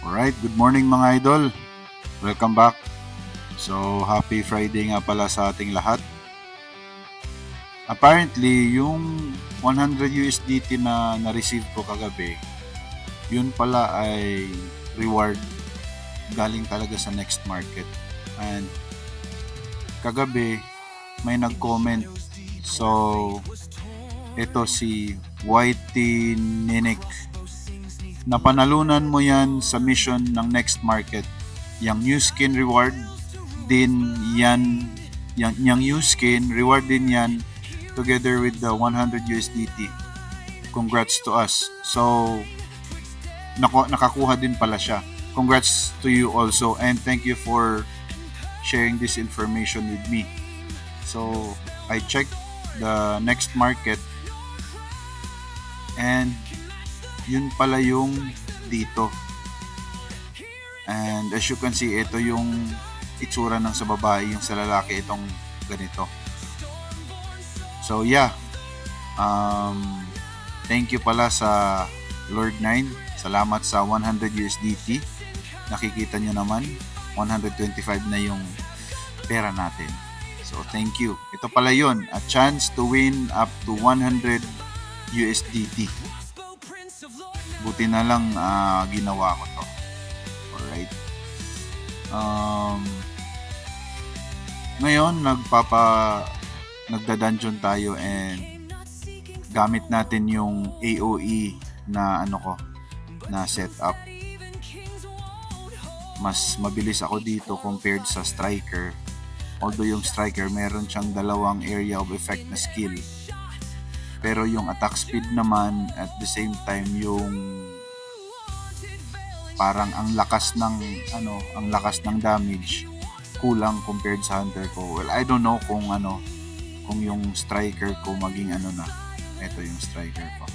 Alright, good morning mga idol. Welcome back. So, happy Friday nga pala sa ating lahat. Apparently, yung 100 USDT na na-receive ko kagabi, yun pala ay reward galing talaga sa next market. And kagabi, may nag-comment. So, ito si Whitey Ninik. Napanalunan mo yan sa mission ng next market. Yung new skin reward din yan, yung new skin reward din yan together with the 100 USDT. Congrats to us. So, nakakuha din pala siya. Congrats to you also and thank you for sharing this information with me. So, I checked the next market and yun pala yung dito. And as you can see, ito yung itsura ng sa babae, yung sa lalaki itong ganito. So yeah, thank you pala sa Lord9. Salamat sa 100 USDT. Nakikita nyo naman, 125 na yung pera natin. So thank you. Ito pala yun, a chance to win up to 100 USDT. Buti na lang ginawa ko to. Alright. Ngayon, nagda-dungeon tayo and gamit natin yung AOE na na setup. Mas mabilis ako dito compared sa striker. Although yung striker meron siyang dalawang area of effect na skill. Pero yung attack speed naman at the same time yung parang ang lakas ng damage kulang compared sa hunter ko. Well, I don't know kung yung striker ko maging ito yung striker ko.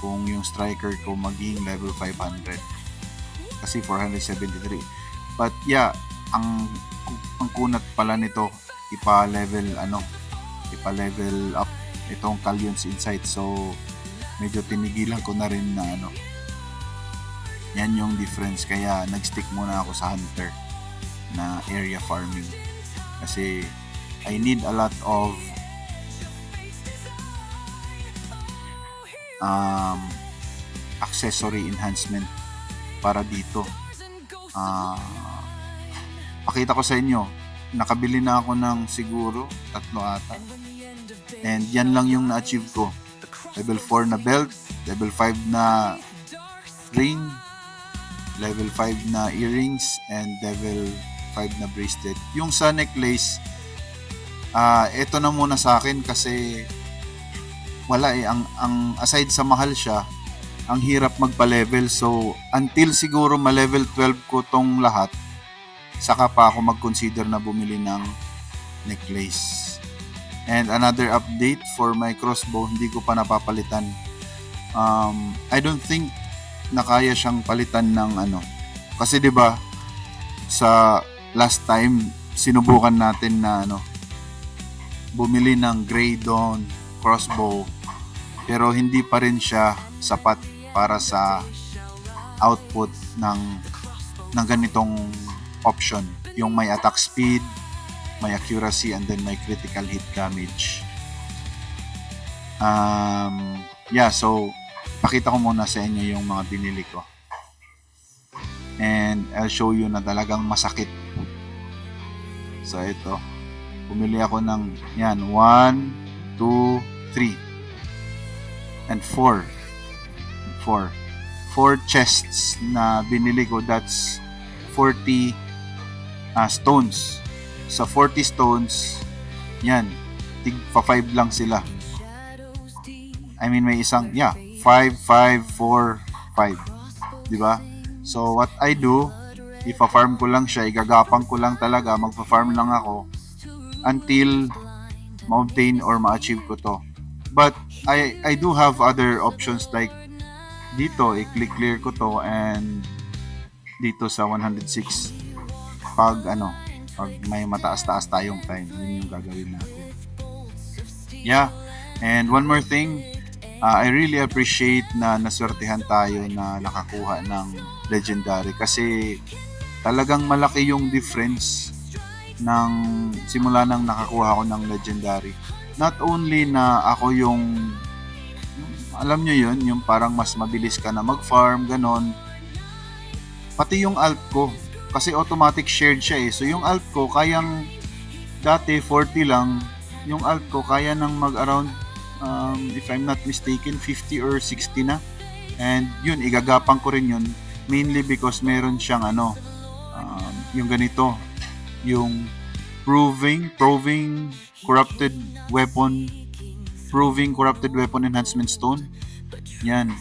Kung yung striker ko maging level 500 kasi 473. But yeah, ang kunat pala nito ipa-level up itong Callion's Insight. So medyo tinigilan ko na rin na yan yung difference, kaya nag-stick muna ako sa hunter na area farming kasi I need a lot of accessory enhancement para dito. Pakita ko sa inyo, nakabili na ako ng siguro 3 ata and yan lang yung na-achieve ko. Level 4 na belt, level 5 na ring, level 5 na earrings, and level 5 na bracelet. Yung sa necklace, ito na muna sa akin kasi wala ang aside sa mahal siya, ang hirap magpa-level. So until siguro ma-level 12 ko tong lahat, saka pa ako mag-consider na bumili ng necklace. And another update for my crossbow, hindi ko pa napapalitan. I don't think na kaya siyang palitan ng kasi 'di ba sa last time sinubukan natin na bumili ng Grey Dawn crossbow pero hindi pa rin siya sapat para sa output ng ganitong option, yung may attack speed, may accuracy, and then may critical hit damage. So pakita ko muna sa inyo yung mga binili ko. And I'll show you na talagang masakit. So ito, bumili ako ng 1, 2, 3 and 4 chests na binili ko. That's 40 stones. Sa 40 stones, yan, tig-5 lang sila. I mean, may isang 5, 5, 4, 5. Diba? So, what I do, ipa-farm ko lang siya, igagapang ko lang talaga, magpa-farm lang ako until ma-obtain or ma-achieve ko to. But, I do have other options like dito, i-click clear ko to and dito sa 106 pag may mataas-taas tayong time, yun yung gagawin natin. Yeah, and one more thing, I really appreciate na naswertehan tayo na nakakuha ng legendary kasi talagang malaki yung difference ng simula nang nakakuha ako ng legendary. Not only na ako yung alam nyo yun, yung parang mas mabilis ka na mag-farm, ganon. Pati yung alt ko, kasi automatic shared siya eh. So yung alt ko, kayang dati 40 lang, yung alt ko kaya nang mag-around, if I'm not mistaken, 50 or 60 na. And yun, igagapang ko rin yun, mainly because meron siyang yung ganito, yung proving corrupted weapon enhancement stone. Yan.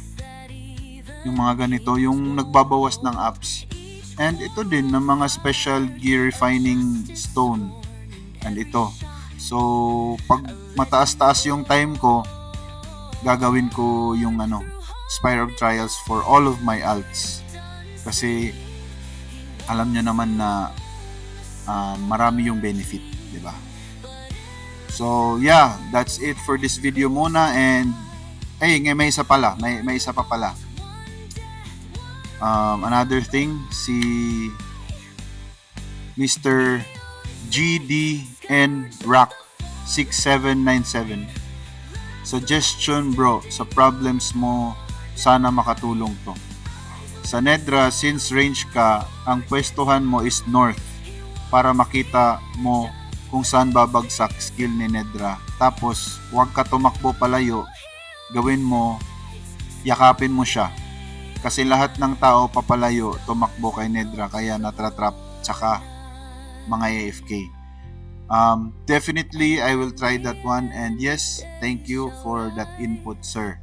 Yung mga ganito, yung nagbabawas ng apps. And ito din ng mga special gear refining stone. And ito. So, pag mataas-taas yung time ko, gagawin ko yung Spire of Trials for all of my alts. Kasi alam nyo naman na marami yung benefit, di ba? So, yeah, that's it for this video muna. And, may isa pala. May isa pa pala. Another thing, si Mr. GDN Rock 6797. Suggestion bro, sa problems mo, sana makatulong to. Sa Nedra, since range ka, ang pwestuhan mo is north para makita mo kung saan babagsak skill ni Nedra. Tapos, huwag ka tumakbo palayo. Gawin mo, yakapin mo siya. Kasi lahat ng tao papalayo, tumakbo kay Nedra, kaya natratrap, tsaka mga AFK. Definitely, I will try that one. And yes, thank you for that input, sir.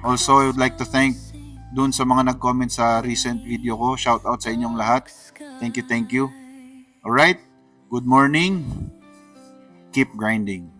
Also, I would like to thank dun sa mga nag-comment sa recent video ko. Shout out sa inyong lahat. Thank you. Alright, good morning. Keep grinding.